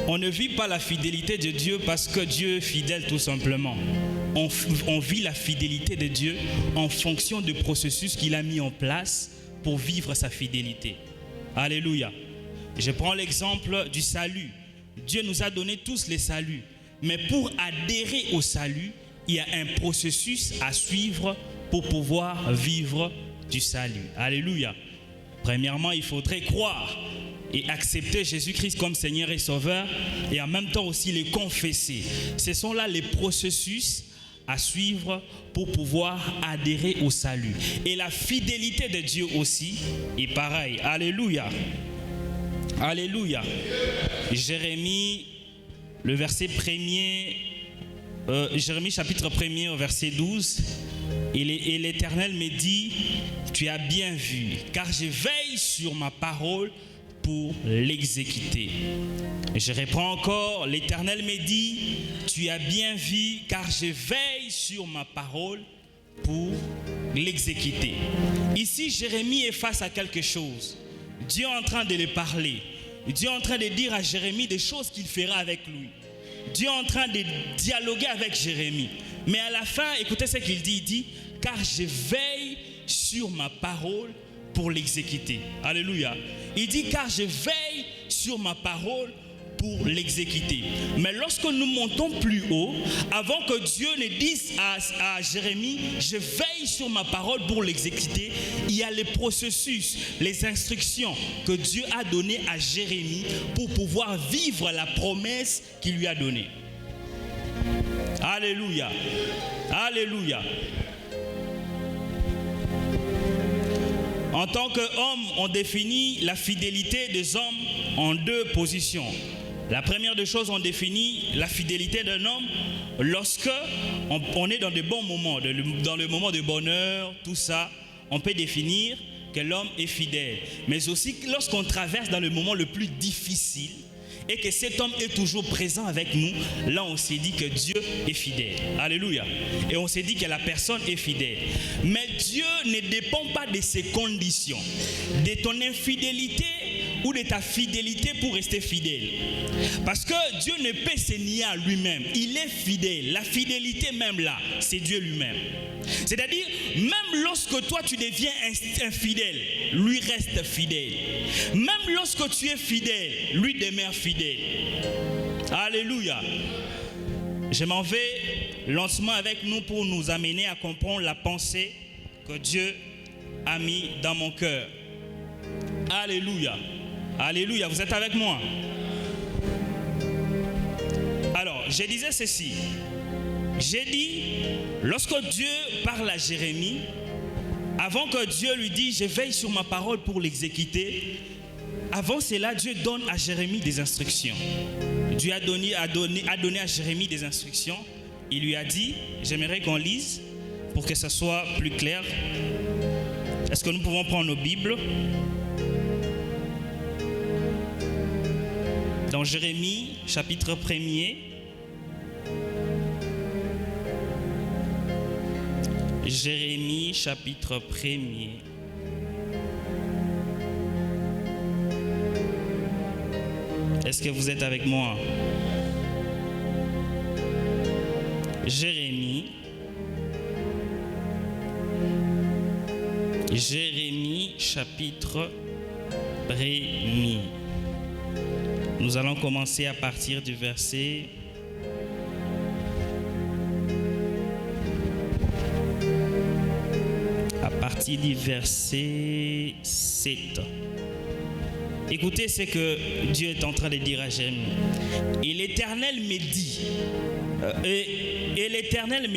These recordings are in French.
On ne vit pas la fidélité de Dieu parce que Dieu est fidèle tout simplement. On vit la fidélité de Dieu en fonction du processus qu'il a mis en place pour vivre sa fidélité. Alléluia. Je prends l'exemple du salut. Dieu nous a donné tous les saluts. Mais pour adhérer au salut, il y a un processus à suivre pour pouvoir vivre du salut. Alléluia. Premièrement, il faudrait croire et accepter Jésus-Christ comme Seigneur et Sauveur et en même temps aussi les confesser. Ce sont là les processus à suivre pour pouvoir adhérer au salut. Et la fidélité de Dieu aussi est pareil. Alléluia. Alléluia. Jérémie, le verset 1er, Jérémie chapitre 1er au verset 12. Et l'Éternel me dit, tu as bien vu, car je veille sur ma parole pour l'exécuter. Je reprends encore, l'Éternel me dit, tu as bien vu, car je veille sur ma parole pour l'exécuter. Ici, Jérémie est face à quelque chose. Dieu est en train de lui parler. Dieu est en train de dire à Jérémie des choses qu'il fera avec lui. Dieu est en train de dialoguer avec Jérémie. Mais à la fin, écoutez ce qu'il dit. Il dit, car je veille sur ma parole pour l'exécuter. Alléluia. Il dit, car je veille sur ma parole pour l'exécuter. Mais lorsque nous montons plus haut, avant que Dieu ne dise à Jérémie, je veille sur ma parole pour l'exécuter, il y a les processus, les instructions que Dieu a données à Jérémie pour pouvoir vivre la promesse qu'il lui a donnée. Alléluia. Alléluia. En tant qu'homme, on définit la fidélité des hommes en deux positions. La première des choses, on définit la fidélité d'un homme lorsque on est dans de bons moments, dans le moment de bonheur, tout ça, on peut définir que l'homme est fidèle. Mais aussi lorsqu'on traverse dans le moment le plus difficile et que cet homme est toujours présent avec nous, là on s'est dit que Dieu est fidèle. Alléluia. Et on s'est dit que la personne est fidèle. Mais Dieu ne dépend pas de ses conditions, de ton infidélité ou de ta fidélité pour rester fidèle. Parce que Dieu ne peut se nier à lui-même. Il est fidèle. La fidélité même là, c'est Dieu lui-même. C'est-à-dire, même lorsque toi tu deviens infidèle, lui reste fidèle. Même lorsque tu es fidèle, lui demeure fidèle. Alléluia. Je m'en vais lentement avec nous pour nous amener à comprendre la pensée que Dieu a mis dans mon cœur. Alléluia. Alléluia. Vous êtes avec moi? Alors, je disais ceci. J'ai dit, lorsque Dieu parle à Jérémie, avant que Dieu lui dise, je veille sur ma parole pour l'exécuter, avant cela, Dieu donne à Jérémie des instructions. Dieu a donné à Jérémie des instructions. Il lui a dit, j'aimerais qu'on lise pour que ce soit plus clair. Est-ce que nous pouvons prendre nos Bibles? Dans Jérémie, chapitre 1er. Jérémie, chapitre 1er. Est-ce que vous êtes avec moi? Jérémie, chapitre 1er. Nous allons commencer à partir du verset du verset 7. Écoutez ce que Dieu est en train de dire à Jérémie. Et l'Éternel me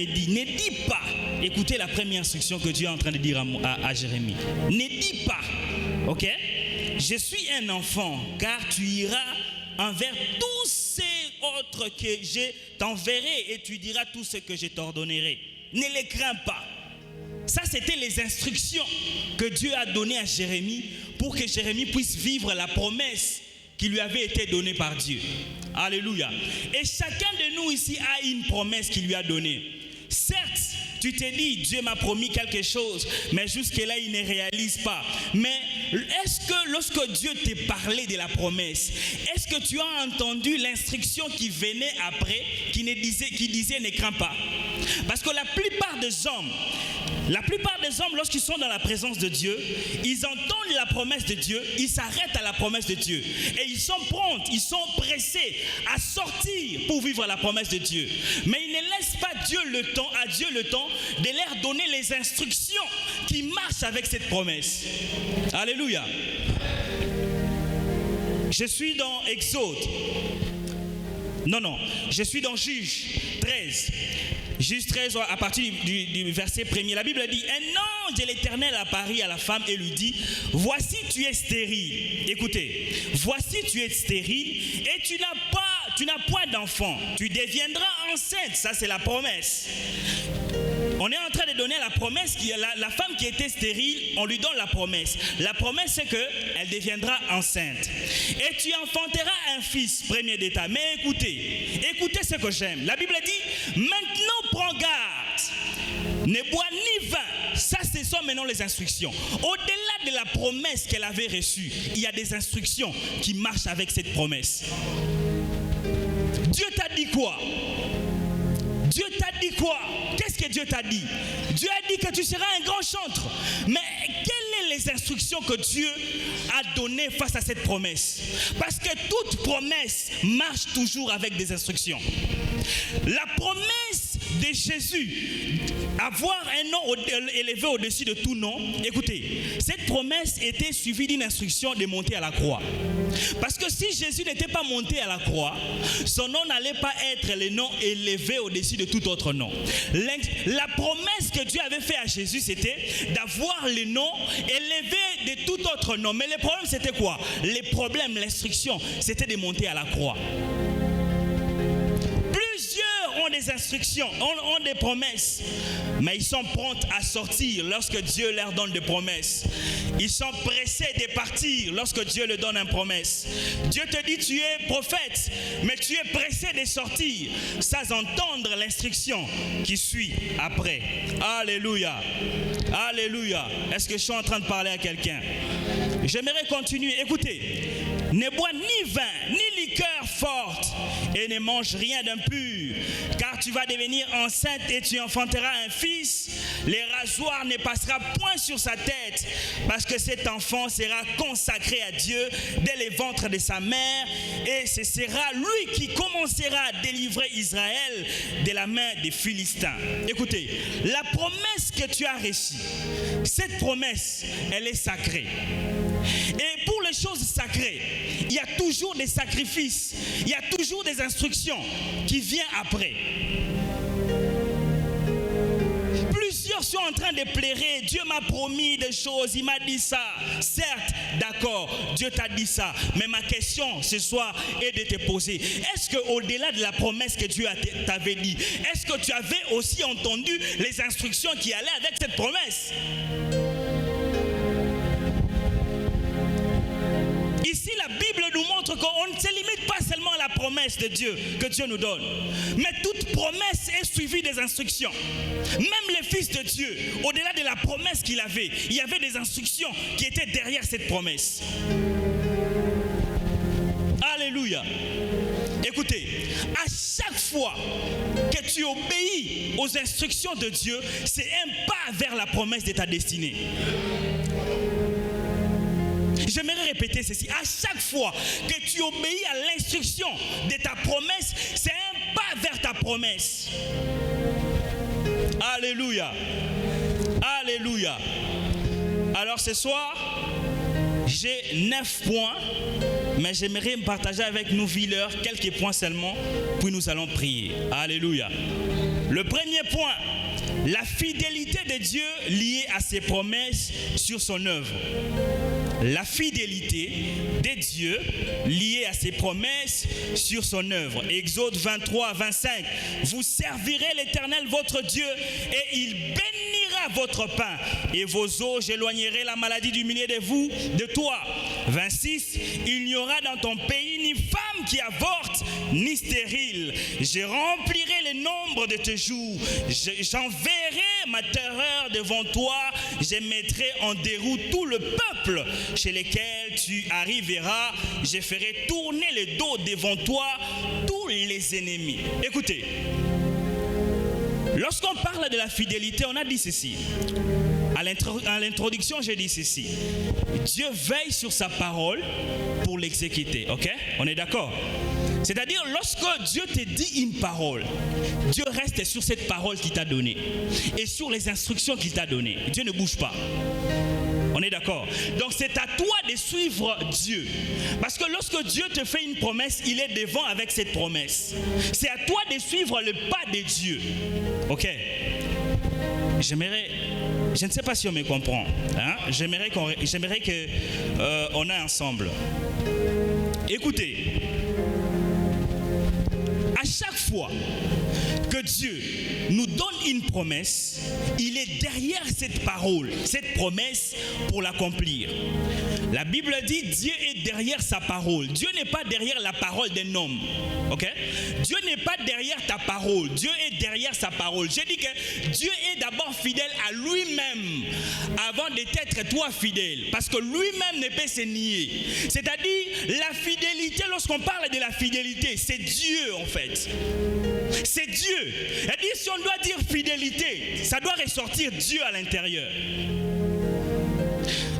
dit, ne dis pas, écoutez la première instruction que Dieu est en train de dire à Jérémie. Ne dis pas, ok? Je suis un enfant, car tu iras envers tous ces autres que je t'enverrai et tu diras tout ce que je t'ordonnerai. Ne les crains pas. Ça, c'était les instructions que Dieu a données à Jérémie pour que Jérémie puisse vivre la promesse qui lui avait été donnée par Dieu. Alléluia. Et chacun de nous ici a une promesse qu'il lui a donnée. Certes, tu t'es dit, Dieu m'a promis quelque chose, mais jusque-là, il ne réalise pas. Mais est-ce que lorsque Dieu t'est parlé de la promesse, est-ce que tu as entendu l'instruction qui venait après, qui disait ne crains pas? Parce que la plupart des hommes, lorsqu'ils sont dans la présence de Dieu, ils entendent la promesse de Dieu, ils s'arrêtent à la promesse de Dieu. Et ils sont prompts, ils sont pressés à sortir pour vivre la promesse de Dieu. Mais ils ne laissent pas à Dieu le temps de leur donner les instructions qui marchent avec cette promesse. Alléluia. Je suis dans Exode. Je suis dans Juge 13. Juge 13, à partir du verset 1er, la Bible dit: un ange de l'Éternel apparut à la femme et lui dit: voici tu es stérile. Écoutez, voici tu es stérile et tu n'as point d'enfant. Tu deviendras enceinte. Ça, c'est la promesse. On est en train de donner la promesse. La femme qui était stérile, on lui donne la promesse. La promesse, c'est qu'elle deviendra enceinte. Et tu enfanteras un fils, premier d'état. Mais écoutez ce que j'aime. La Bible dit: maintenant prends garde, ne bois ni vin. Ça, ce sont maintenant les instructions. Au-delà de la promesse qu'elle avait reçue, il y a des instructions qui marchent avec cette promesse. Dieu t'a dit quoi? Dieu t'a dit quoi? Qu'est-ce que Dieu t'a dit? Dieu a dit que tu seras un grand chantre. Mais quelles sont les instructions que Dieu a données face à cette promesse? Parce que toute promesse marche toujours avec des instructions. La promesse de Jésus, avoir un nom élevé au-dessus de tout nom, écoutez, cette promesse était suivie d'une instruction de monter à la croix. Parce que si Jésus n'était pas monté à la croix, son nom n'allait pas être le nom élevé au-dessus de tout autre nom. La promesse que Dieu avait faite à Jésus, c'était d'avoir le nom élevé de tout autre nom. Mais le problème, c'était quoi? Les problèmes, l'instruction, c'était de monter à la croix. Plusieurs ont des instructions, ont des promesses, mais ils sont prompts à sortir lorsque Dieu leur donne des promesses. Ils sont pressés de partir lorsque Dieu leur donne une promesse. Dieu te dit: tu es prophète, mais tu es pressé de sortir sans entendre l'instruction qui suit après. Alléluia. Alléluia. Est-ce que je suis en train de parler à quelqu'un? J'aimerais continuer. Écoutez, ne bois ni vin, ni liqueur forte, et ne mange rien d'impur, car tu vas devenir enceinte et tu enfanteras un fils. Le rasoir ne passera point sur sa tête, parce que cet enfant sera consacré à Dieu dès le ventre de sa mère, et ce sera lui qui commencera à délivrer Israël de la main des Philistins. Écoutez, la promesse que tu as reçue, cette promesse, elle est sacrée. Et pour les choses sacrées, il y a toujours des sacrifices, il y a toujours des instructions qui viennent après. Plusieurs sont en train de plairer: Dieu m'a promis des choses, il m'a dit ça. Certes, d'accord, Dieu t'a dit ça. Mais ma question ce soir est de te poser: est-ce qu'au-delà de la promesse que Dieu t'avait dit, est-ce que tu avais aussi entendu les instructions qui allaient avec cette promesse? Ici, la Bible nous montre qu'on ne se limite pas seulement à la promesse de Dieu que Dieu nous donne. Mais toute promesse est suivie des instructions. Même le Fils de Dieu, au-delà de la promesse qu'il avait, il y avait des instructions qui étaient derrière cette promesse. Alléluia. Écoutez, à chaque fois que tu obéis aux instructions de Dieu, c'est un pas vers la promesse de ta destinée. J'aimerais répéter ceci: à chaque fois que tu obéis à l'instruction de ta promesse, c'est un pas vers ta promesse. Alléluia. Alléluia. Alors ce soir, j'ai 9 points, mais j'aimerais partager avec nous, Villers, quelques points seulement, puis nous allons prier. Alléluia. Le premier point: la fidélité de Dieu liée à ses promesses sur son œuvre. La fidélité de Dieu liée à ses promesses sur son œuvre. Exode 23, 25. Vous servirez l'Éternel votre Dieu et il bénira votre pain et vos eaux. J'éloignerai la maladie du milieu de vous, de toi. 26. Il n'y aura dans ton pays ni femme qui qui avorte, ni stérile. Je remplirai le nombre de tes jours. J'enverrai ma terreur devant toi. Je mettrai en déroute tout le peuple chez lequel tu arriveras. Je ferai tourner le dos devant toi tous les ennemis. Écoutez, lorsqu'on parle de la fidélité, on a dit ceci. À l'introduction, j'ai dit ceci. Dieu veille sur sa parole pour l'exécuter. Ok? On est d'accord? C'est-à-dire, lorsque Dieu te dit une parole, Dieu reste sur cette parole qu'il t'a donnée et sur les instructions qu'il t'a données. Dieu ne bouge pas. On est d'accord? Donc c'est à toi de suivre Dieu. Parce que lorsque Dieu te fait une promesse, il est devant avec cette promesse. C'est à toi de suivre le pas de Dieu. Ok? Je ne sais pas si on me comprend. Hein? J'aimerais qu'on ait ensemble. Écoutez, à chaque fois que Dieu nous donne une promesse, il est derrière cette parole, cette promesse pour l'accomplir. La Bible dit Dieu est derrière sa parole. Dieu n'est pas derrière la parole d'un homme. Ok? Dieu n'est pas derrière ta parole. Dieu est derrière sa parole. J'ai dit que Dieu est d'abord fidèle à lui-même avant d'être toi fidèle. Parce que lui-même ne peut se nier. C'est-à-dire, la fidélité, lorsqu'on parle de la fidélité, c'est Dieu en fait. C'est Dieu. C'est-à-dire, si on doit dire fidélité, ça doit ressortir Dieu à l'intérieur.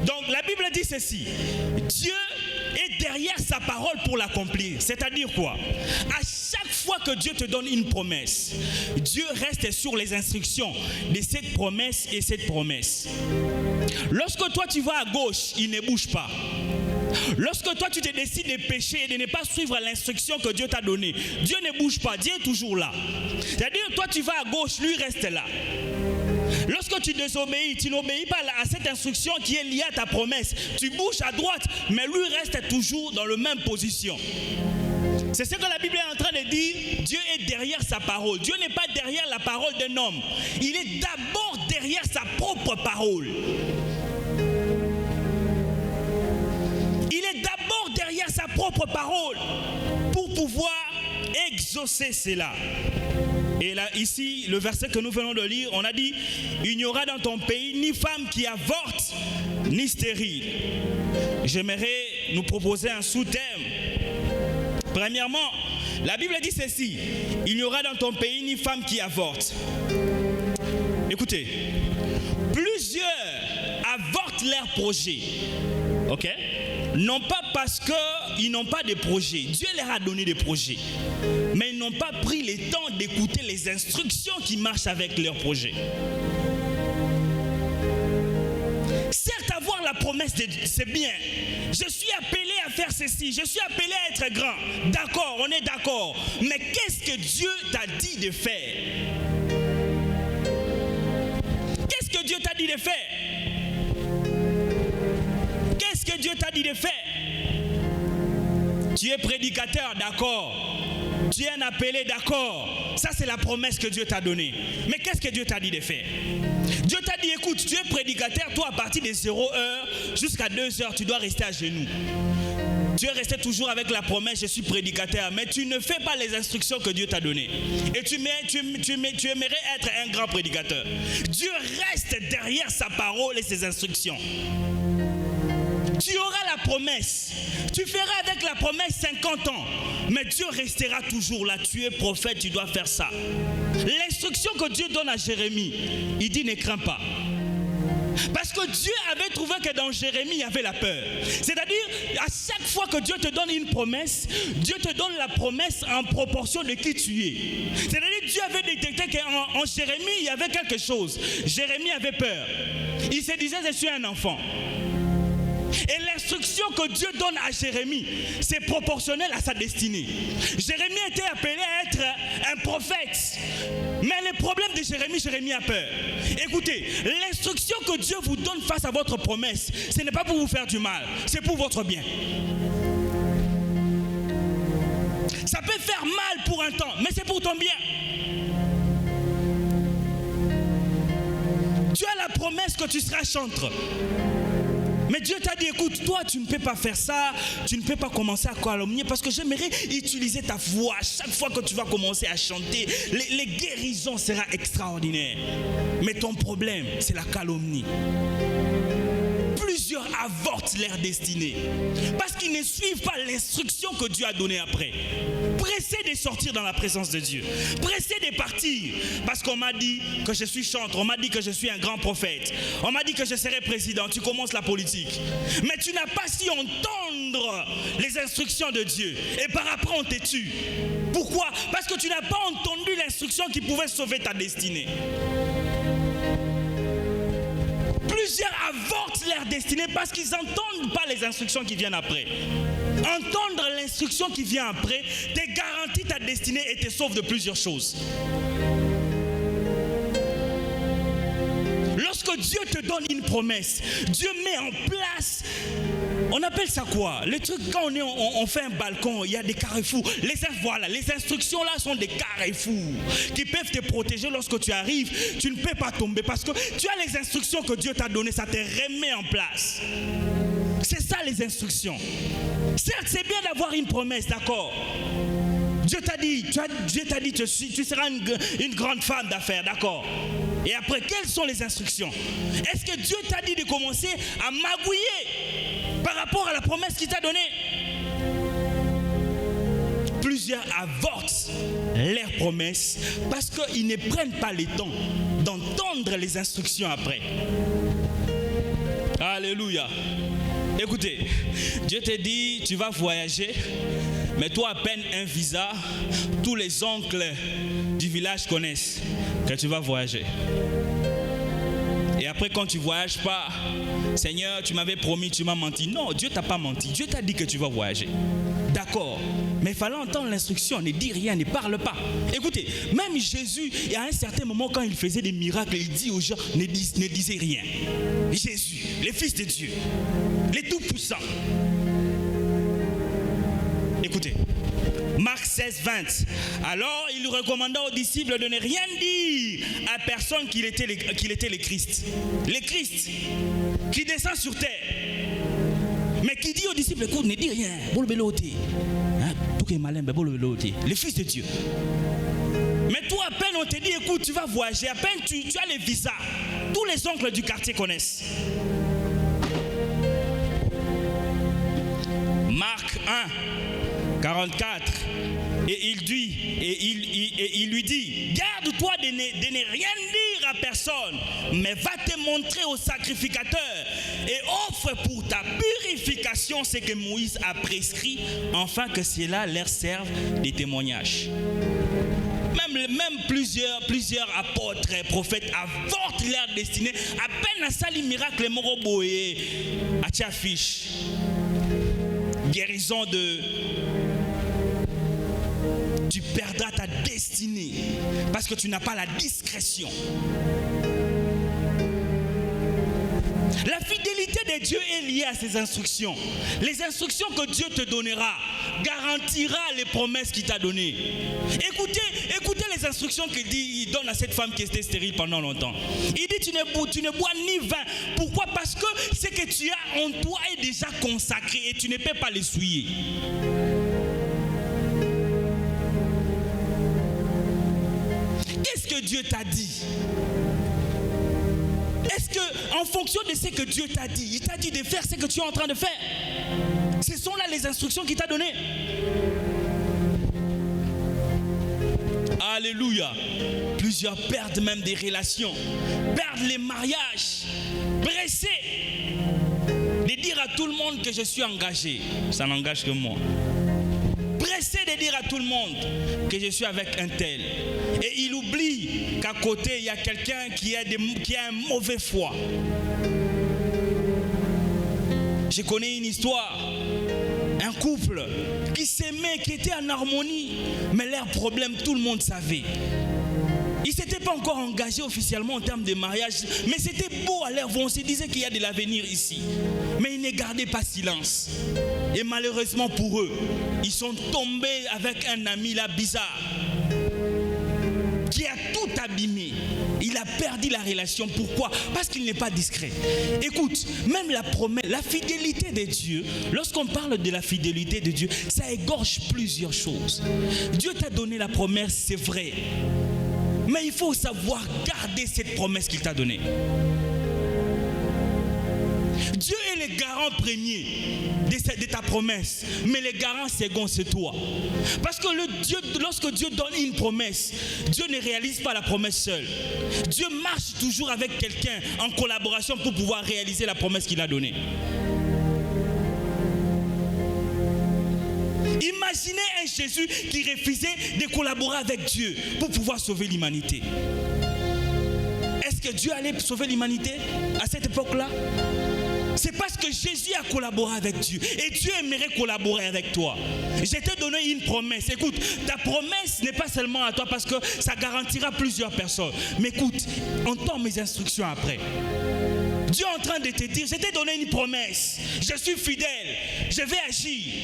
Donc la Bible dit ceci. Dieu est derrière sa parole pour l'accomplir. C'est-à-dire quoi? À chaque fois que Dieu te donne une promesse, Dieu reste sur les instructions de cette promesse et cette promesse. Lorsque toi tu vas à gauche, il ne bouge pas. Lorsque toi tu te décides de pécher et de ne pas suivre l'instruction que Dieu t'a donnée, Dieu ne bouge pas, Dieu est toujours là. C'est-à-dire toi tu vas à gauche, lui reste là. Lorsque tu désobéis, tu n'obéis pas à cette instruction qui est liée à ta promesse. Tu bouges à droite, mais lui reste toujours dans la même position. C'est ce que la Bible est en train de dire. Dieu est derrière sa parole. Dieu n'est pas derrière la parole d'un homme. Il est d'abord derrière sa propre parole. Il est d'abord derrière sa propre parole pour pouvoir exaucer cela. Et là, ici, le verset que nous venons de lire, on a dit, il n'y aura dans ton pays ni femme qui avorte, ni stérile. J'aimerais nous proposer un sous-thème. Premièrement, la Bible dit ceci, il n'y aura dans ton pays ni femme qui avorte. Écoutez, plusieurs avortent leurs projets. Ok? Non pas parce qu'ils n'ont pas de projet. Dieu leur a donné des projets. Mais ils n'ont pas pris le temps d'écouter les instructions qui marchent avec leurs projets. Certes, avoir la promesse, c'est bien. Je suis appelé à faire ceci. Je suis appelé à être grand. D'accord, on est d'accord. Mais qu'est-ce que Dieu t'a dit de faire? Qu'est-ce que Dieu t'a dit de faire? Qu'est-ce que Dieu t'a dit de faire? Tu es prédicateur, d'accord. Tu es un appelé, d'accord. Ça, c'est la promesse que Dieu t'a donnée. Mais qu'est-ce que Dieu t'a dit de faire? Dieu t'a dit, écoute, tu es prédicateur, toi, à partir de 0 heure jusqu'à 2 heures, tu dois rester à genoux. Tu es resté toujours avec la promesse, je suis prédicateur, mais tu ne fais pas les instructions que Dieu t'a données. Et tu aimerais être un grand prédicateur. Dieu reste derrière sa parole et ses instructions. Tu auras la promesse. Tu feras avec la promesse 50 ans. Mais Dieu restera toujours là. Tu es prophète, tu dois faire ça. L'instruction que Dieu donne à Jérémie, il dit ne crains pas. Parce que Dieu avait trouvé que dans Jérémie, il y avait la peur. C'est-à-dire, à chaque fois que Dieu te donne une promesse, Dieu te donne la promesse en proportion de qui tu es. C'est-à-dire, Dieu avait détecté qu'en Jérémie, il y avait quelque chose. Jérémie avait peur. Il se disait, je suis un enfant. Et l'instruction que Dieu donne à Jérémie, c'est proportionnel à sa destinée. Jérémie était appelé à être un prophète. Mais le problème de Jérémie, Jérémie a peur. Écoutez, l'instruction que Dieu vous donne face à votre promesse, ce n'est pas pour vous faire du mal, c'est pour votre bien. Ça peut faire mal pour un temps, mais c'est pour ton bien. Tu as la promesse que tu seras chantre. Mais Dieu t'a dit, écoute, toi, tu ne peux pas faire ça, tu ne peux pas commencer à calomnier parce que j'aimerais utiliser ta voix. Chaque fois que tu vas commencer à chanter, les guérisons seront extraordinaires. Mais ton problème, c'est la calomnie. Plusieurs avortent leur destinée parce qu'ils ne suivent pas l'instruction que Dieu a donnée après. Pressés de sortir dans la présence de Dieu, pressés de partir parce qu'on m'a dit que je suis chanteur, on m'a dit que je suis un grand prophète, on m'a dit que je serai président. Tu commences la politique, mais tu n'as pas su entendre les instructions de Dieu et par après on te tue. Pourquoi? Parce que tu n'as pas entendu l'instruction qui pouvait sauver ta destinée. Plusieurs avortent leur destinée parce qu'ils n'entendent pas les instructions qui viennent après. Entendre l'instruction qui vient après te garantit ta destinée et te sauve de plusieurs choses. Lorsque Dieu te donne une promesse, Dieu met en place, on appelle ça quoi? Le truc quand on fait un balcon, il y a des carrefours. Les instructions là sont des carrefours qui peuvent te protéger lorsque tu arrives. Tu ne peux pas tomber parce que tu as les instructions que Dieu t'a données, ça te remet en place. C'est ça les instructions. Certes, c'est bien d'avoir une promesse, d'accord? Dieu t'a dit, tu seras une grande femme d'affaires, d'accord? Et après, quelles sont les instructions? Est-ce que Dieu t'a dit de commencer à magouiller par rapport à la promesse qu'il t'a donnée? Plusieurs avortent leurs promesses parce qu'ils ne prennent pas le temps d'entendre les instructions après. Alléluia. Écoutez, Dieu te dit, tu vas voyager, mais toi à peine un visa, tous les oncles du village connaissent que tu vas voyager. Et après quand tu ne voyages pas, Seigneur, tu m'avais promis, tu m'as menti. Non, Dieu t'a pas menti, Dieu t'a dit que tu vas voyager. D'accord, mais il fallait entendre l'instruction, ne dis rien, ne parle pas. Écoutez, même Jésus, à un certain moment quand il faisait des miracles, il dit aux gens, ne disez rien. Jésus, le Fils de Dieu, le Tout-Puissant. Écoutez, Marc 16, 20. Alors il recommanda aux disciples de ne rien dire à personne qu'il était le Christ. Le Christ qui descend sur terre. Mais qui dit aux disciples, écoute, ne dis rien. Le Fils de Dieu. Mais toi, à peine on te dit, écoute, tu vas voyager, à peine tu as les visas. Tous les oncles du quartier connaissent. Marc 1, 44. Et il lui dit, garde-toi de ne rien dire à personne, mais va te montrer au sacrificateur et offre pour ta purification ce que Moïse a prescrit, afin que cela leur serve de témoignage. Même plusieurs apôtres et prophètes avortent leur destinée. À peine un sali miracle, moroboé, à Tchafiche, guérison de... Tu perdras ta destinée parce que tu n'as pas la discrétion. La fidélité de Dieu est liée à ses instructions. Les instructions que Dieu te donnera garantira les promesses qu'il t'a données. Écoutez les instructions qu'il donne à cette femme qui était stérile pendant longtemps. Il dit, tu ne bois ni vin. Pourquoi? Parce que ce que tu as en toi est déjà consacré et tu ne peux pas l'essuyer. Qu'est-ce que Dieu t'a dit? Est-ce que, en fonction de ce que Dieu t'a dit, il t'a dit de faire ce que tu es en train de faire? Ce sont là les instructions qu'il t'a données. Alléluia. Plusieurs perdent même des relations, perdent les mariages, pressés de dire à tout le monde que je suis engagé. Ça n'engage que moi. Pressé de dire à tout le monde que je suis avec un tel. Et il oublie qu'à côté, il y a quelqu'un qui a un mauvais foi. Je connais une histoire. Un couple qui s'aimait, qui était en harmonie. Mais leur problème, tout le monde savait. Ils ne s'étaient pas encore engagés officiellement en termes de mariage. Mais c'était beau à leur vue. On se disait qu'il y a de l'avenir ici. Mais ils ne gardaient pas silence. Et malheureusement pour eux, ils sont tombés avec un ami là bizarre qui a tout abîmé. Il a perdu la relation. Pourquoi? Parce qu'il n'est pas discret. Écoute, même la promesse, la fidélité de Dieu, lorsqu'on parle de la fidélité de Dieu, ça égorge plusieurs choses. Dieu t'a donné la promesse, c'est vrai. Mais il faut savoir garder cette promesse qu'il t'a donnée. Dieu est le garant premier de ta promesse, mais le garant second, c'est toi. Parce que lorsque Dieu donne une promesse, Dieu ne réalise pas la promesse seul. Dieu marche toujours avec quelqu'un en collaboration pour pouvoir réaliser la promesse qu'il a donnée. Imaginez un Jésus qui refusait de collaborer avec Dieu pour pouvoir sauver l'humanité. Est-ce que Dieu allait sauver l'humanité à cette époque-là? C'est parce que Jésus a collaboré avec Dieu. Et Dieu aimerait collaborer avec toi. Je t'ai donné une promesse. Écoute, ta promesse n'est pas seulement à toi parce que ça garantira plusieurs personnes. Mais écoute, entends mes instructions après. Dieu est en train de te dire, je t'ai donné une promesse. Je suis fidèle. Je vais agir.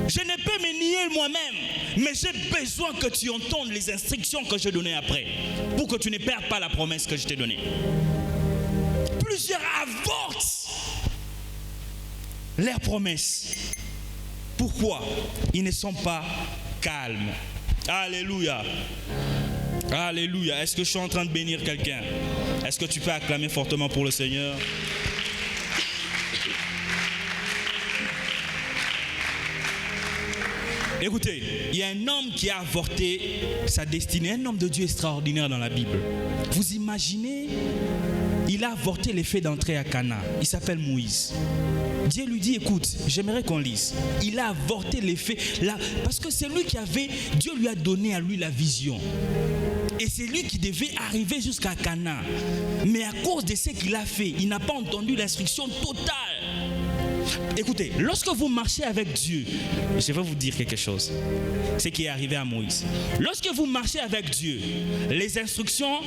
Je ne peux me nier moi-même. Mais j'ai besoin que tu entendes les instructions que je donnais après. Pour que tu ne perdes pas la promesse que je t'ai donnée. Plusieurs avortent leurs promesses. Pourquoi? Ils ne sont pas calmes. Alléluia. Alléluia. Est-ce que je suis en train de bénir quelqu'un? Est-ce que tu peux acclamer fortement pour le Seigneur? Écoutez, il y a un homme qui a avorté sa destinée, un homme de Dieu extraordinaire dans la Bible. Vous imaginez? Il a avorté l'effet d'entrée à Cana. Il s'appelle Moïse. Dieu lui dit, écoute, j'aimerais qu'on lise. Il a avorté l'effet, parce que c'est lui qui avait, Dieu lui a donné à lui la vision. Et c'est lui qui devait arriver jusqu'à Cana. Mais à cause de ce qu'il a fait, il n'a pas entendu l'instruction totale. Écoutez, lorsque vous marchez avec Dieu, je vais vous dire quelque chose. Ce qui est arrivé à Moïse. Lorsque vous marchez avec Dieu, les instructions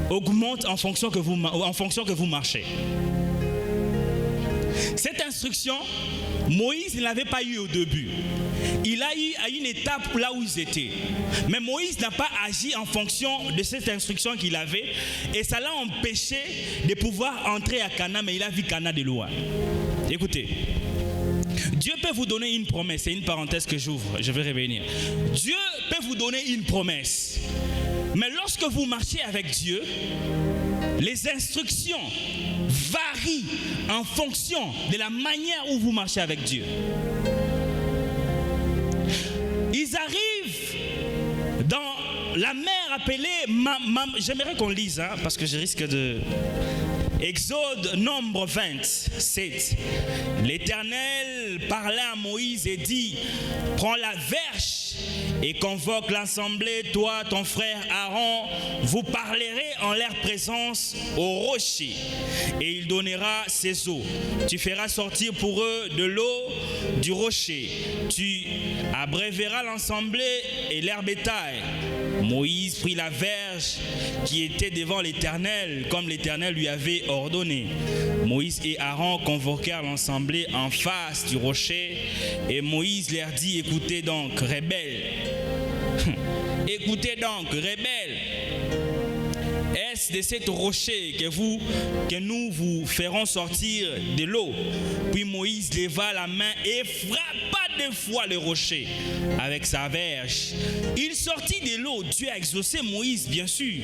augmentent en fonction que vous marchez. Cette instruction, Moïse ne l'avait pas eu au début. Il a eu à une étape là où ils étaient. Mais Moïse n'a pas agi en fonction de cette instruction qu'il avait. Et ça l'a empêché de pouvoir entrer à Cana, mais il a vu Cana de loin. Écoutez, Dieu peut vous donner une promesse. C'est une parenthèse que j'ouvre, je vais revenir. Dieu peut vous donner une promesse. Mais lorsque vous marchez avec Dieu, les instructions varient en fonction de la manière où vous marchez avec Dieu. Ils arrivent dans la mer appelée, j'aimerais qu'on lise, parce que je risque de... Exode, nombre 27. L'Éternel parla à Moïse et dit, prends la verge et convoque l'assemblée, toi, ton frère Aaron, vous parlerez en leur présence au rocher, et il donnera ses eaux. Tu feras sortir pour eux de l'eau du rocher. Tu abréveras l'assemblée et leur bétail. Moïse prit la verge qui était devant l'Éternel, comme l'Éternel lui avait ordonné. Moïse et Aaron convoquèrent l'assemblée en face du rocher, et Moïse leur dit, écoutez donc, rebelles. Écoutez donc, rebelles. Est-ce de cet rocher que nous vous ferons sortir de l'eau? Puis Moïse leva la main et frappa 2 fois le rocher avec sa verge. Il sortit de l'eau. Dieu a exaucé Moïse, bien sûr.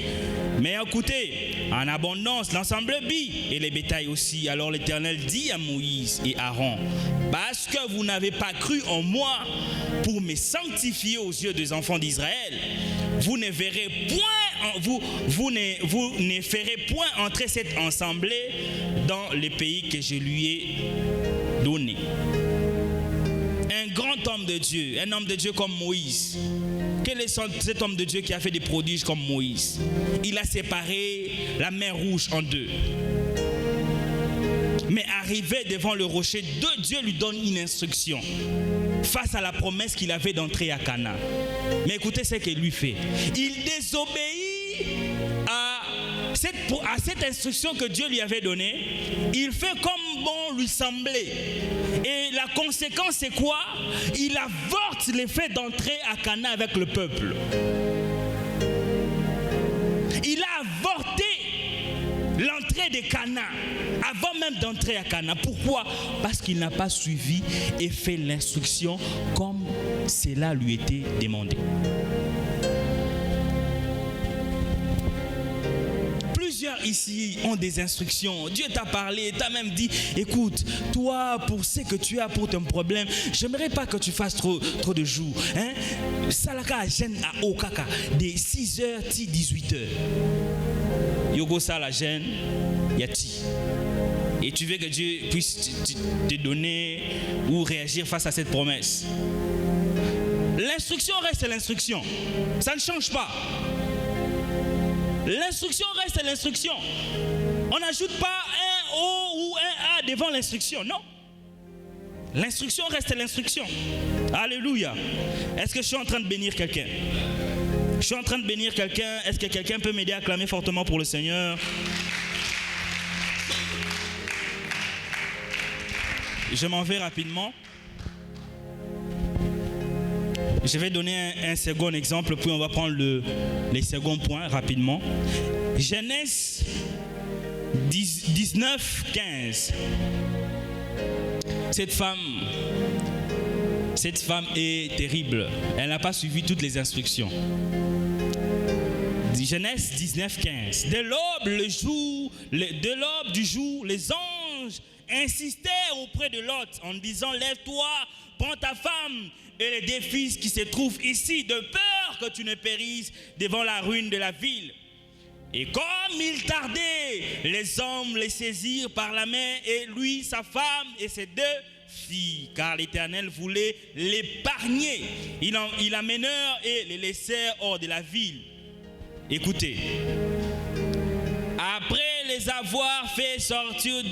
Mais écoutez, en abondance, l'ensemble vit et les bétails aussi. Alors l'Éternel dit à Moïse et Aaron, parce que vous n'avez pas cru en moi pour me sanctifier aux yeux des enfants d'Israël, vous ne verrez point, vous ne ferez point entrer cette assemblée dans le pays que je lui ai donné. Un grand homme de Dieu, un homme de Dieu comme Moïse. Quel est cet homme de Dieu qui a fait des prodiges comme Moïse? Il a séparé la mer Rouge en 2. Mais arrivé devant le rocher, Dieu lui donne une instruction face à la promesse qu'il avait d'entrer à Cana. Mais écoutez ce qu'il lui fait. Il désobéit à cette instruction que Dieu lui avait donnée. Il fait comme bon lui semblait. Et la conséquence c'est quoi? Il avorte l'effet d'entrer à Cana avec le peuple. Il a avorté l'entrée de Canaan, avant même d'entrer à Canaan. Pourquoi? Parce qu'il n'a pas suivi et fait l'instruction comme cela lui était demandé. Plusieurs ici ont des instructions. Dieu t'a parlé, t'a même dit, écoute, toi, pour ce que tu as pour ton problème, j'aimerais pas que tu fasses trop de jours. Salaka gêne à Okaka, de 6h à 18h. Yogo ça la gêne, yati. Et tu veux que Dieu puisse te donner ou réagir face à cette promesse. L'instruction reste l'instruction. Ça ne change pas. L'instruction reste l'instruction. On n'ajoute pas un O ou un A devant l'instruction, non. L'instruction reste l'instruction. Alléluia. Est-ce que je suis en train de bénir quelqu'un? Je suis en train de bénir quelqu'un. Est-ce que quelqu'un peut m'aider à clamer fortement pour le Seigneur? Je m'en vais rapidement. Je vais donner un second exemple, puis on va prendre les seconds points rapidement. Genèse 19, 15. Cette femme est terrible. Elle n'a pas suivi toutes les instructions. Genèse 19, 15. De l'aube du jour, les anges insistèrent auprès de Lot en disant: lève-toi, prends ta femme et les deux fils qui se trouvent ici, de peur que tu ne périsses devant la ruine de la ville. Et comme il tardait, les hommes les saisirent par la main, et lui, sa femme et ses deux filles, car l'Éternel voulait l'épargner. Ils l'amenèrent et les laissèrent hors de la ville. Écoutez, après les avoir fait sortir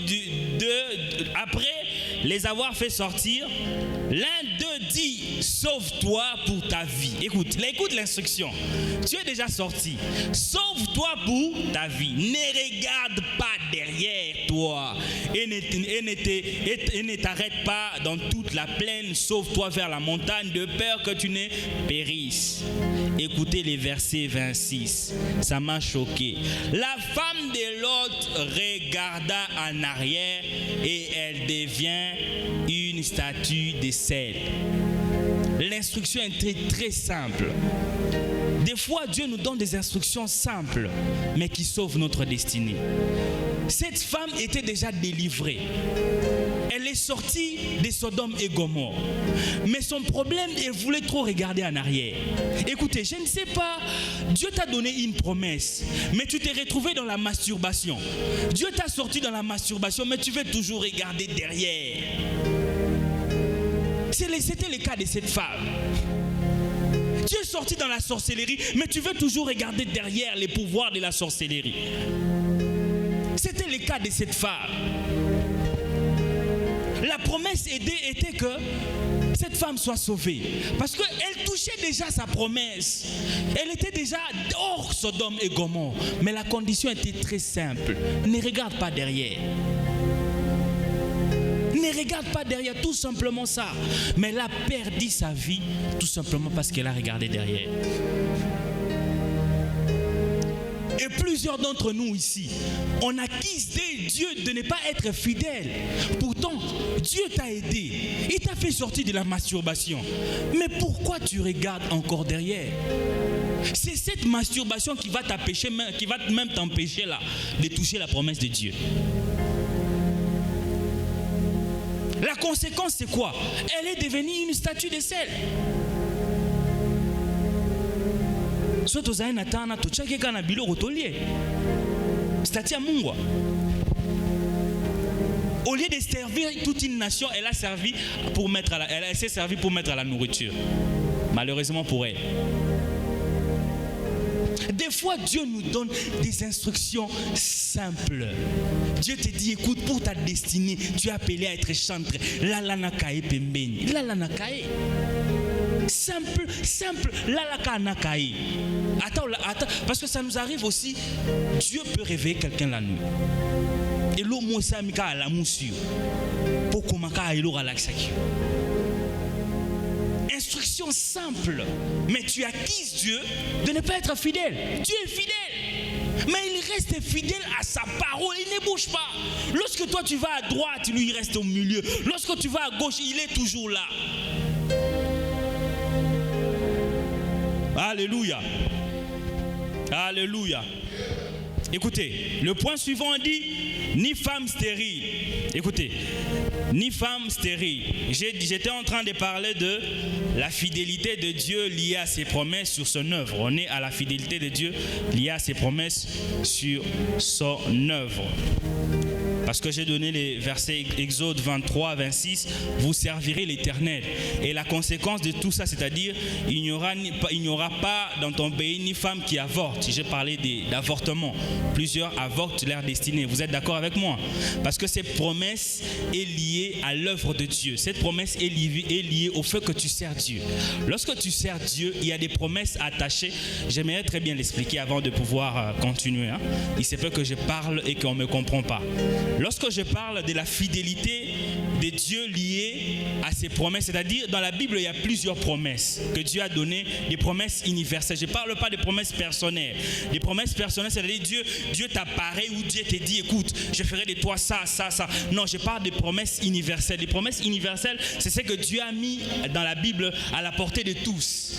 l'un d'eux dit: sauve-toi pour ta vie. Écoute l'instruction. Tu es déjà sorti. Sauve-toi pour ta vie. Ne regarde pas derrière toi et ne t'arrête pas dans toute la plaine. Sauve-toi vers la montagne, de peur que tu ne périsses. Écoutez les versets 26. Ça m'a choqué. La femme de Lot regarda en arrière et elle devient une statue de sel. L'instruction est très, très simple. Des fois, Dieu nous donne des instructions simples, mais qui sauvent notre destinée. Cette femme était déjà délivrée. Elle est sortie de Sodome et Gomorrhe. Mais son problème, elle voulait trop regarder en arrière. Écoutez, je ne sais pas, Dieu t'a donné une promesse, mais tu t'es retrouvé dans la masturbation. Dieu t'a sorti dans la masturbation, mais tu veux toujours regarder derrière. C'était le cas de cette femme. Tu es sorti dans la sorcellerie, mais tu veux toujours regarder derrière les pouvoirs de la sorcellerie. C'était le cas de cette femme. La promesse était que cette femme soit sauvée. Parce qu'elle touchait déjà sa promesse. Elle était déjà hors Sodome et Gomorrhe. Mais la condition était très simple. Ne regarde pas derrière. Ne regarde pas derrière, tout simplement ça. Mais elle a perdu sa vie tout simplement parce qu'elle a regardé derrière. Et plusieurs d'entre nous ici, on accuse Dieu de ne pas être fidèle. Pourtant, Dieu t'a aidé. Il t'a fait sortir de la masturbation. Mais pourquoi tu regardes encore derrière? C'est cette masturbation qui va t'empêcher, qui va même t'empêcher là de toucher la promesse de Dieu. La conséquence, c'est quoi? Elle est devenue une statue de sel. Au lieu de servir toute une nation, elle s'est servie pour mettre à la nourriture. Malheureusement pour elle. Des fois, Dieu nous donne des instructions simples. Dieu te dit, écoute, pour ta destinée, tu es appelé à être chantre. Lalanakae pembeni. Lalanakae. Simple. Lalanakae. Attends, parce que ça nous arrive aussi. Dieu peut réveiller quelqu'un la nuit. Et l'homme samika à la moussure. Pour commencer à l'aksaki. Instruction simple, mais tu acquises Dieu de ne pas être fidèle. Dieu est fidèle. Mais il reste fidèle à sa parole, il ne bouge pas. Lorsque toi tu vas à droite, lui il reste au milieu. Lorsque tu vas à gauche, il est toujours là. Alléluia. Alléluia. Écoutez, le point suivant dit, ni femme stérile. Écoutez, ni femme stérile. J'étais en train de parler de la fidélité de Dieu liée à ses promesses sur son œuvre. On est à la fidélité de Dieu liée à ses promesses sur son œuvre. Parce que j'ai donné les versets Exode 23, 26, vous servirez l'Éternel. Et la conséquence de tout ça, c'est-à-dire, il n'y aura pas dans ton pays ni femme qui avorte. J'ai parlé d'avortement. Plusieurs avortent leur destinée. Vous êtes d'accord avec moi? Parce que cette promesse est liée à l'œuvre de Dieu. Cette promesse est liée au fait que tu sers Dieu. Lorsque tu sers Dieu, il y a des promesses attachées. J'aimerais très bien l'expliquer avant de pouvoir continuer. Il se peut que je parle et qu'on ne me comprend pas. Lorsque je parle de la fidélité de Dieu liée à ses promesses, c'est-à-dire dans la Bible, il y a plusieurs promesses que Dieu a données, des promesses universelles. Je ne parle pas des promesses personnelles. Les promesses personnelles, c'est-à-dire Dieu t'apparaît ou Dieu te dit, écoute, je ferai de toi ça, ça, ça. Non, je parle des promesses universelles. Les promesses universelles, c'est ce que Dieu a mis dans la Bible à la portée de tous.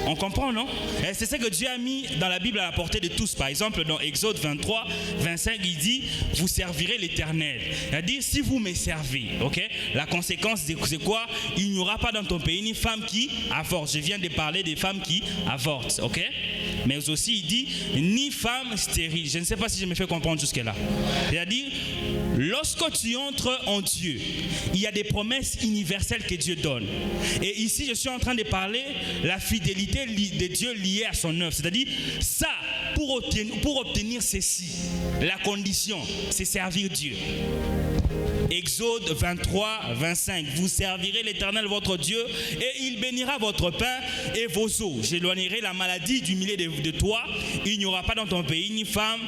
On comprend, non? Et c'est ce que Dieu a mis dans la Bible à la portée de tous. Par exemple, dans Exode 23, 25, il dit, vous servirez l'Éternel. C'est-à-dire, si vous me servez, ok? La conséquence, c'est quoi? Il n'y aura pas dans ton pays ni femme qui avorte. Je viens de parler des femmes qui avortent, ok? Mais aussi, il dit, ni femme stérile. Je ne sais pas si je me fais comprendre jusque-là. C'est-à-dire, lorsque tu entres en Dieu, il y a des promesses universelles que Dieu donne. Et ici, je suis en train de parler la fidélité de Dieu liée à son œuvre. C'est-à-dire, ça, pour obtenir ceci, la condition, c'est servir Dieu. Exode 23, 25. Vous servirez l'Éternel votre Dieu et il bénira votre pain et vos eaux. J'éloignerai la maladie du milieu de toi. Il n'y aura pas dans ton pays ni femme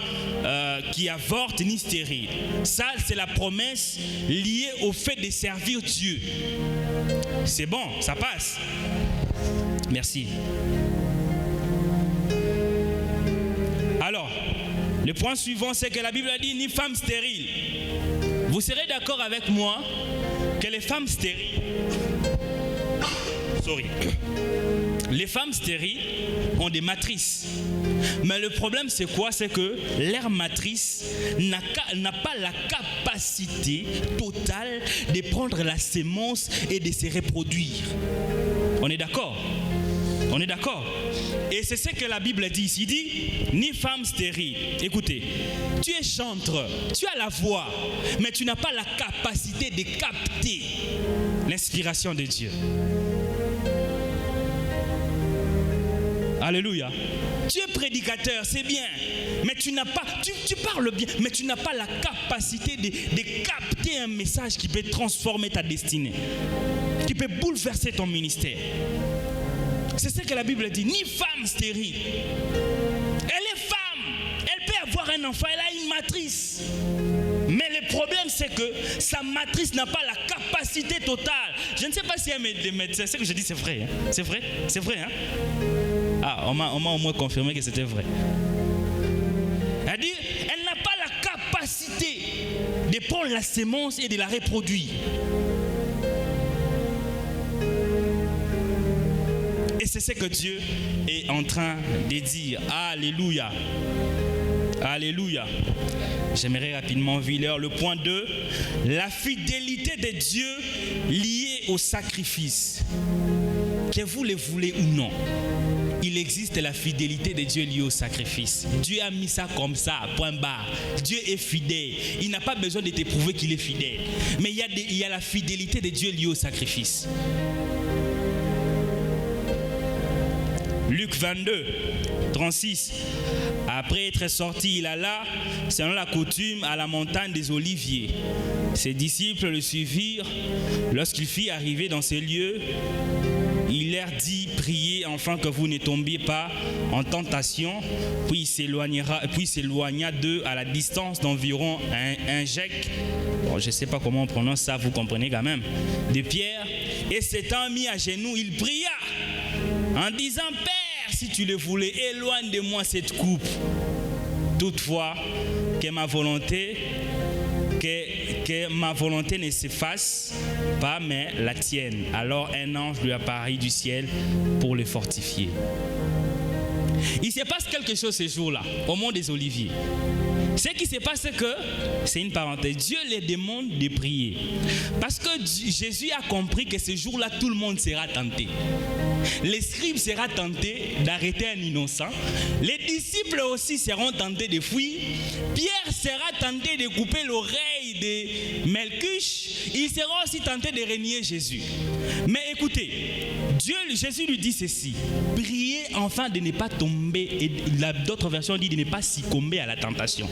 qui avorte ni stérile. Ça, c'est la promesse liée au fait de servir Dieu. C'est bon, ça passe. Merci. Alors, le point suivant, c'est que la Bible a dit ni femme stérile. Vous serez d'accord avec moi que les femmes stériles, les femmes stériles ont des matrices. Mais le problème c'est quoi? C'est que leur matrice n'a pas la capacité totale de prendre la sémence et de se reproduire. On est d'accord? On est d'accord? Et c'est ce que la Bible dit ici. Il dit, ni femme stérile. Écoutez, tu es chanteur, tu as la voix, mais tu n'as pas la capacité de capter l'inspiration de Dieu. Alléluia. Tu es prédicateur, c'est bien, mais tu n'as pas, tu parles bien, mais tu n'as pas la capacité de capter un message qui peut transformer ta destinée, qui peut bouleverser ton ministère. C'est ce que la Bible dit, ni femme stérile. Elle est femme, elle peut avoir un enfant, elle a une matrice. Mais le problème c'est que sa matrice n'a pas la capacité totale. Je ne sais pas si des médecins, ce que je dis c'est vrai. Hein? C'est vrai? C'est vrai, hein? Ah, on m'a au moins confirmé que c'était vrai. C'est-à-dire, elle n'a pas la capacité de prendre la sémence et de la reproduire. Et c'est ce que Dieu est en train de dire. Alléluia. Alléluia. J'aimerais rapidement lire le point 2. La fidélité de Dieu liée au sacrifice. Que vous le voulez ou non, il existe la fidélité de Dieu liée au sacrifice. Dieu a mis ça comme ça, point barre. Dieu est fidèle. Il n'a pas besoin de te prouver qu'il est fidèle. Mais il y a la fidélité de Dieu liée au sacrifice. Luc 22, 36. Après être sorti, il alla, selon la coutume, à la montagne des Oliviers. Ses disciples le suivirent. Lorsqu'il fit arriver dans ces lieux, il leur dit, priez afin que vous ne tombiez pas en tentation. Puis il s'éloigna d'eux à la distance d'environ un gec. Bon, je ne sais pas comment on prononce ça, vous comprenez quand même. De pierre. Et s'étant mis à genoux, il pria en disant, Père, si tu le voulais, éloigne de moi cette coupe. Toutefois, que ma volonté ne se fasse pas, mais la tienne. Alors un ange lui apparut du ciel pour le fortifier. Il se passe quelque chose ce jour-là, au mont des Oliviers. Ce qui se passe, c'est que, c'est une parenthèse, Dieu les demande de prier. Parce que Jésus a compris que ce jour-là, tout le monde sera tenté. Les scribes seront tentés d'arrêter un innocent. Les disciples aussi seront tentés de fuir. Pierre sera tenté de couper l'oreille de Malchus. Il sera aussi tenté de renier Jésus. Mais écoutez, Jésus lui dit ceci: priez enfin de ne pas tomber, et d'autres versions disent de ne pas succomber à la tentation.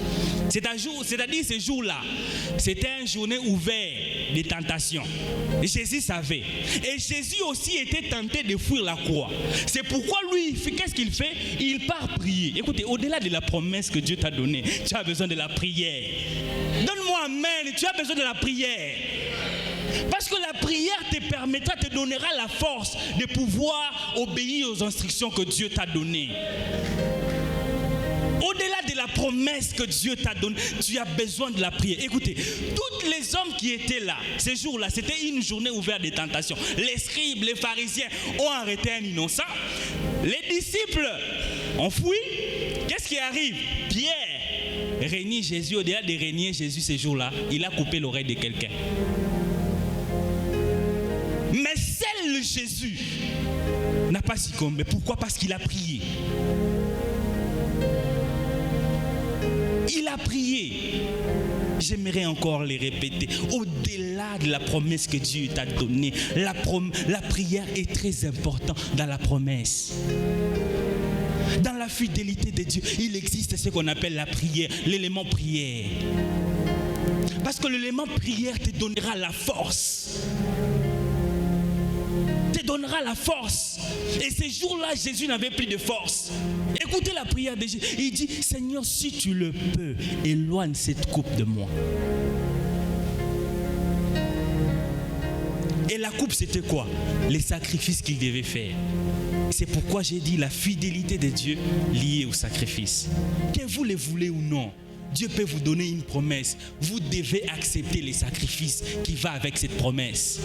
C'est-à-dire ce jour-là, c'était une journée ouverte de tentation. Jésus savait. Et Jésus aussi était tenté de fuir la croix. C'est pourquoi lui, qu'est-ce qu'il fait? Il part prier. Écoutez, au-delà de la promesse que Dieu t'a donnée, tu as besoin de la prière. Donne-moi amen, tu as besoin de la prière. Parce que la prière te permettra, te donnera la force de pouvoir obéir aux instructions que Dieu t'a données. Au-delà de la promesse que Dieu t'a donnée, tu as besoin de la prière. Écoutez, tous les hommes qui étaient là, ces jours-là, c'était une journée ouverte de tentations. Les scribes, les pharisiens ont arrêté un innocent. Les disciples ont fui. Qu'est-ce qui arrive? Pierre renie Jésus. Au-delà de renier Jésus ces jours-là, il a coupé l'oreille de quelqu'un. Mais seul Jésus n'a pas succombé. Pourquoi? Parce qu'il a prié. Il a prié. J'aimerais encore les répéter. Au-delà de la promesse que Dieu t'a donnée, la prière est très importante dans la promesse. Dans la fidélité de Dieu, il existe ce qu'on appelle la prière, l'élément prière. Parce que l'élément prière te donnera la force. Te donnera la force. Et ces jours-là, Jésus n'avait plus de force. Écoutez la prière de Jésus. Il dit: Seigneur, si tu le peux, éloigne cette coupe de moi. Et la coupe, c'était quoi? Les sacrifices qu'il devait faire. C'est pourquoi j'ai dit la fidélité de Dieu liée au sacrifice. Que vous le voulez ou non, Dieu peut vous donner une promesse. Vous devez accepter les sacrifices qui vont avec cette promesse.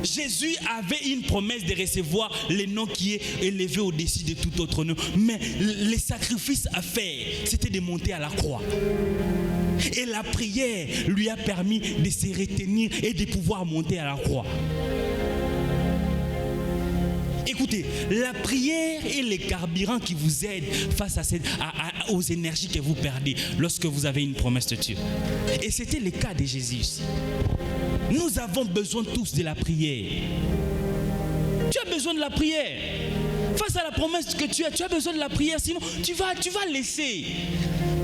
Jésus avait une promesse de recevoir le nom qui est élevé au-dessus de tout autre nom. Mais les sacrifices à faire, c'était de monter à la croix. Et la prière lui a permis de se retenir et de pouvoir monter à la croix. Écoutez, la prière est le carburant qui vous aide face aux énergies que vous perdez lorsque vous avez une promesse de Dieu. Et c'était le cas de Jésus aussi. Nous avons besoin tous de la prière. Tu as besoin de la prière. Face à la promesse que tu as besoin de la prière, sinon tu vas laisser.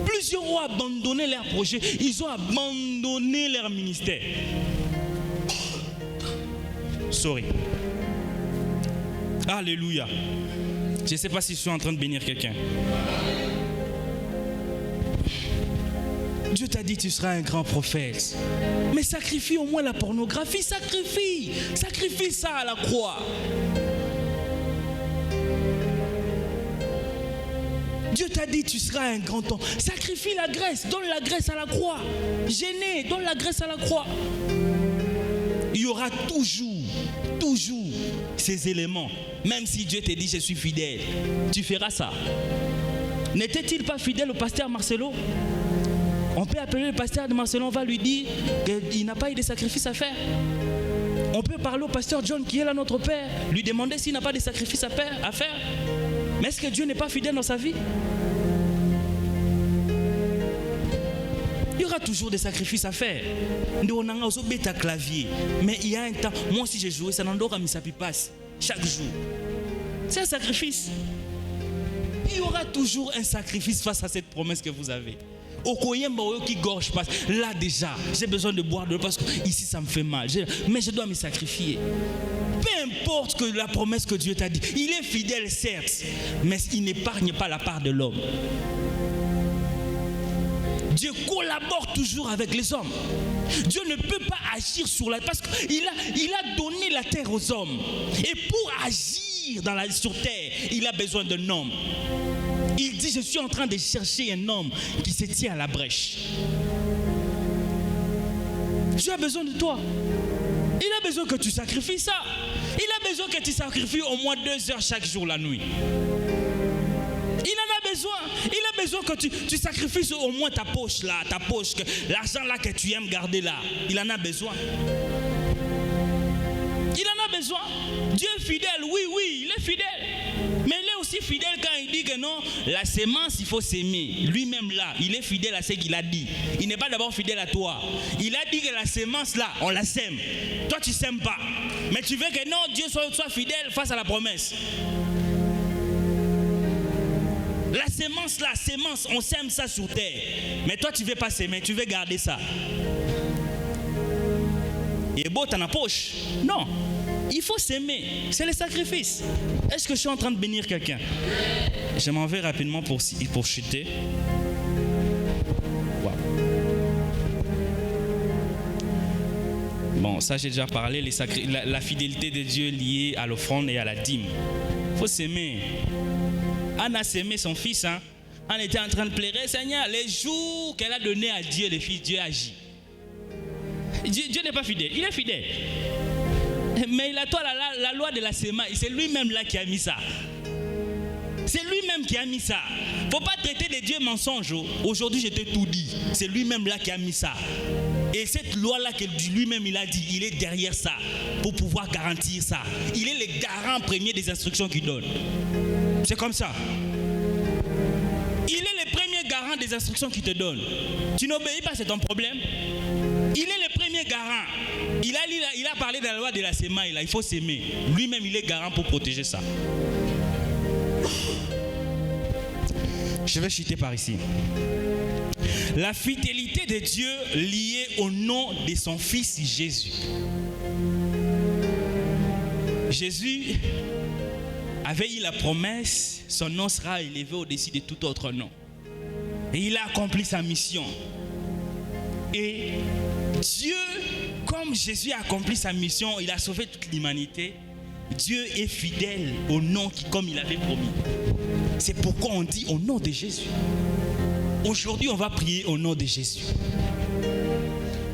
Plusieurs ont abandonné leur projet, ils ont abandonné leur ministère. Sorry. Alléluia. Je ne sais pas si je suis en train de bénir quelqu'un. Dieu t'a dit tu seras un grand prophète. Mais sacrifie au moins la pornographie. Sacrifie ça à la croix. Dieu t'a dit tu seras un grand homme. Sacrifie la graisse. Donne la graisse à la croix. Gêné, donne la graisse à la croix. Il y aura toujours ces éléments. Même si Dieu te dit je suis fidèle, tu feras ça. N'était-il pas fidèle au pasteur Marcelo? On peut appeler le pasteur de Marcelo, on va lui dire qu'il n'a pas eu de sacrifice à faire. On peut parler au pasteur John qui est là, notre père, lui demander s'il n'a pas de sacrifice à faire. Mais est-ce que Dieu n'est pas fidèle dans sa vie? Il y aura toujours des sacrifices à faire. On a aussi un clavier. Mais il y a un temps, moi aussi j'ai joué, ça n'endort à passe chaque jour. C'est un sacrifice. Il y aura toujours un sacrifice face à cette promesse que vous avez. Au Koyemba qui gorge passe. Là déjà, j'ai besoin de boire de l'eau parce que ici ça me fait mal. Mais je dois me sacrifier. Peu importe que la promesse que Dieu t'a dit. Il est fidèle certes, mais il n'épargne pas la part de l'homme. Dieu collabore toujours avec les hommes. Dieu ne peut pas agir sur la terre parce qu'il a donné la terre aux hommes. Et pour agir sur terre, il a besoin d'un homme. Il dit, je suis en train de chercher un homme qui se tient à la brèche. Dieu a besoin de toi. Il a besoin que tu sacrifies ça. Il a besoin que tu sacrifies au moins 2 heures chaque jour la nuit. Il en a besoin. Il a besoin que tu sacrifies au moins ta poche là, l'argent là que tu aimes garder là. Il en a besoin. Il en a besoin. Dieu est fidèle, oui, il est fidèle. Mais il est aussi fidèle quand il dit que non, la sémence, il faut s'aimer. Lui-même là, il est fidèle à ce qu'il a dit. Il n'est pas d'abord fidèle à toi. Il a dit que la sémence là, on la sème. Toi, tu ne sèmes pas. Mais tu veux que non, Dieu soit fidèle face à la promesse. La sémence là, on sème ça sur terre. Mais toi, tu ne veux pas s'aimer, tu veux garder ça. Et beau, t'en as poche. Non, il faut s'aimer. C'est le sacrifice. Est-ce que je suis en train de bénir quelqu'un? Je m'en vais rapidement pour chuter. Wow. Bon, ça j'ai déjà parlé. La fidélité de Dieu liée à l'offrande et à la dîme. Il faut s'aimer. Anne a s'aimé son fils. Anne était en train de pleurer. Seigneur, les jours qu'elle a donnés à Dieu, les fils, Dieu agit. Dieu n'est pas fidèle, il est fidèle. Mais il a toi la loi de la sémence, c'est lui-même là qui a mis ça. C'est lui-même qui a mis ça. Il ne faut pas traiter de Dieu mensonge. Aujourd'hui, je t'ai tout dit. C'est lui-même là qui a mis ça. Et cette loi-là que lui-même il a dit, il est derrière ça pour pouvoir garantir ça. Il est le garant premier des instructions qu'il donne. C'est comme ça. Il est le premier garant des instructions qu'il te donne. Tu n'obéis pas, c'est ton problème. Il est le premier garant. Il a parlé de la loi de la sémence. Il faut s'aimer. Lui-même, il est garant pour protéger ça. Je vais chuter par ici. La fidélité de Dieu liée au nom de son Fils Jésus. Jésus avait eu la promesse, son nom sera élevé au-dessus de tout autre nom. Et il a accompli sa mission. Et Dieu, comme Jésus a accompli sa mission, il a sauvé toute l'humanité. Dieu est fidèle au nom comme il avait promis. C'est pourquoi on dit au nom de Jésus. Aujourd'hui, on va prier au nom de Jésus.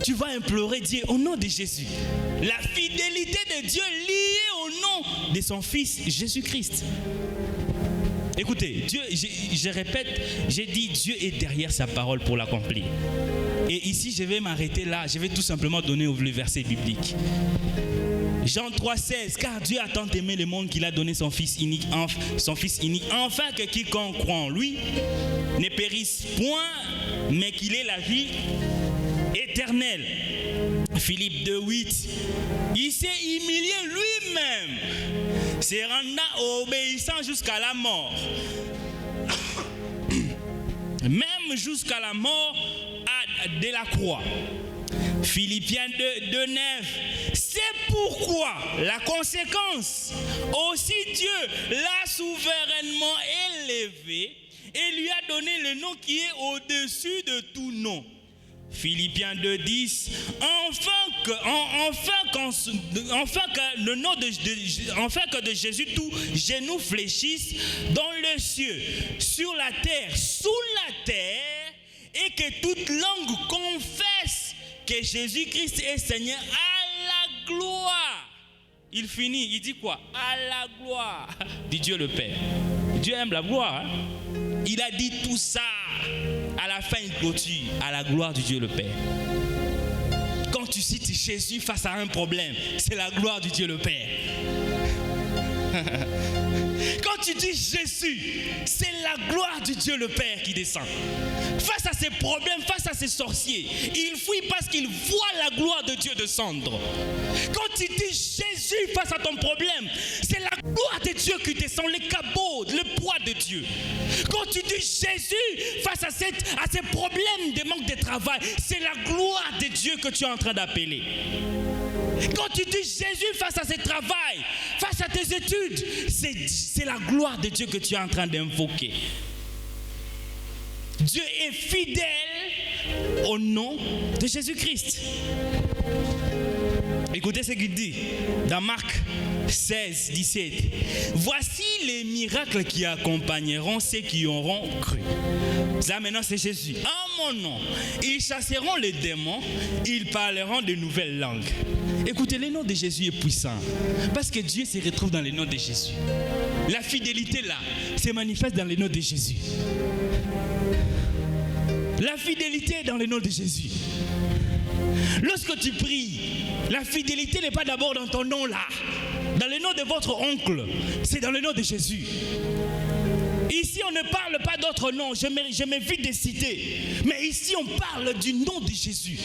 Tu vas implorer Dieu au nom de Jésus. La fidélité de Dieu liée au nom de son Fils Jésus-Christ. Écoutez, Dieu, je répète, j'ai dit Dieu est derrière sa parole pour l'accomplir. Et ici, je vais m'arrêter là. Je vais tout simplement donner le verset biblique. Jean 3,16, car Dieu a tant aimé le monde qu'il a donné son Fils unique, afin que quiconque croit en lui ne périsse point, mais qu'il ait la vie éternelle. Philippe 2,8, il s'est humilié lui-même, se rendant obéissant jusqu'à la mort, même jusqu'à la mort de la croix. Philippiens 2,9, c'est pourquoi la conséquence, aussi Dieu l'a souverainement élevé et lui a donné le nom qui est au-dessus de tout nom. Philippiens 2,10, enfin que de Jésus tout genou fléchisse dans le cieux, sur la terre, sous la terre, et que toute langue confesse que Jésus-Christ est Seigneur, à la gloire. Il finit, il dit quoi? À la gloire de Dieu le Père. Dieu aime la gloire. Il a dit tout ça. À la fin, il clôture à la gloire de Dieu le Père. Quand tu cites Jésus face à un problème, c'est la gloire de Dieu le Père. Quand tu dis Jésus, c'est la gloire de Dieu le Père qui descend. Face à ces problèmes, face à ces sorciers, ils fuient parce qu'ils voient la gloire de Dieu descendre. Quand tu dis Jésus face à ton problème, c'est la gloire de Dieu qui descend, les cabots, le poids de Dieu. Quand tu dis Jésus face à ces problèmes de manque de travail, c'est la gloire de Dieu que tu es en train d'appeler. Quand tu dis Jésus face à ce travail, face à tes études, c'est la gloire de Dieu que tu es en train d'invoquer. Dieu est fidèle au nom de Jésus-Christ. Écoutez ce qu'il dit dans Marc 16, 17. Voici les miracles qui accompagneront ceux qui auront cru. Là maintenant c'est Jésus. En mon nom, ils chasseront les démons, ils parleront de nouvelles langues. Écoutez, le nom de Jésus est puissant parce que Dieu se retrouve dans le nom de Jésus. La fidélité là se manifeste dans le nom de Jésus. La fidélité est dans le nom de Jésus. Lorsque tu pries, la fidélité n'est pas d'abord dans ton nom là, dans le nom de votre oncle, c'est dans le nom de Jésus. Ici, on ne parle pas d'autres noms, je m'évite de citer, mais ici, on parle du nom de Jésus.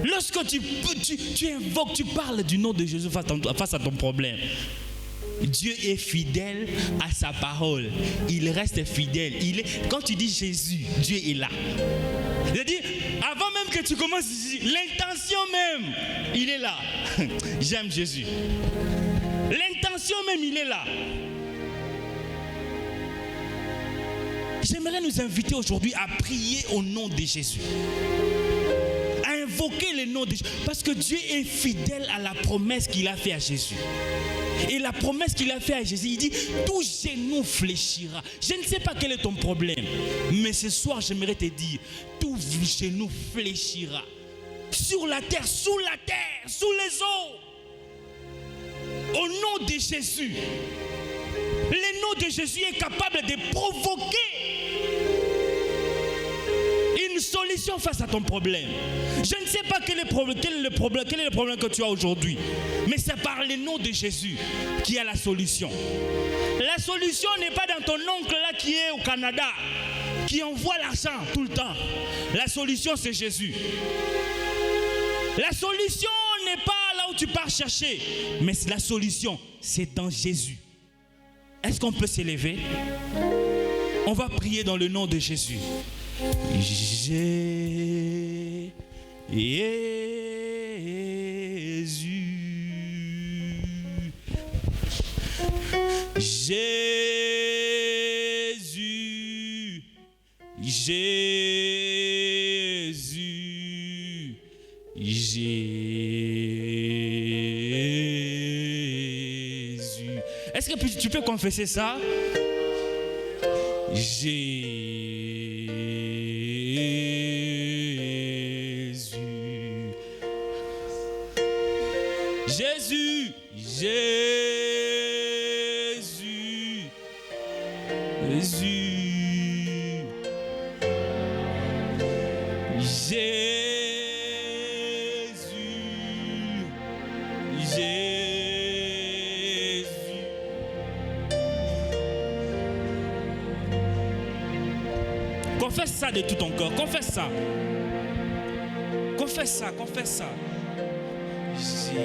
Lorsque tu invoques, tu parles du nom de Jésus face à ton problème. Dieu est fidèle à sa parole. Il reste fidèle. Quand tu dis Jésus, Dieu est là. C'est-à-dire, avant même que tu commences, l'intention même, il est là. J'aime Jésus. L'intention même, il est là. J'aimerais nous inviter aujourd'hui à prier au nom de Jésus. À invoquer le nom de Jésus. Parce que Dieu est fidèle à la promesse qu'il a faite à Jésus. Et la promesse qu'il a faite à Jésus, il dit, tout genou fléchira. Je ne sais pas quel est ton problème, mais ce soir, j'aimerais te dire, tout genou fléchira. Sur la terre, sous les eaux. Au nom de Jésus. Le nom de Jésus est capable de provoquer une solution face à ton problème. Je ne sais pas quel est le problème que tu as aujourd'hui, mais c'est par le nom de Jésus qu'il y a la solution. La solution n'est pas dans ton oncle là qui est au Canada, qui envoie l'argent tout le temps. La solution, c'est Jésus. La solution n'est pas là où tu pars chercher, mais la solution, c'est dans Jésus. Est-ce qu'on peut s'élever? On va prier dans le nom de Jésus. Jésus. Jésus. Jésus. Jésus. Est-ce que tu peux confesser ça? Jésus. Jésus. Jésus. Jésus. Confesse ça de tout ton corps. Confesse ça. Confesse ça. Jésus.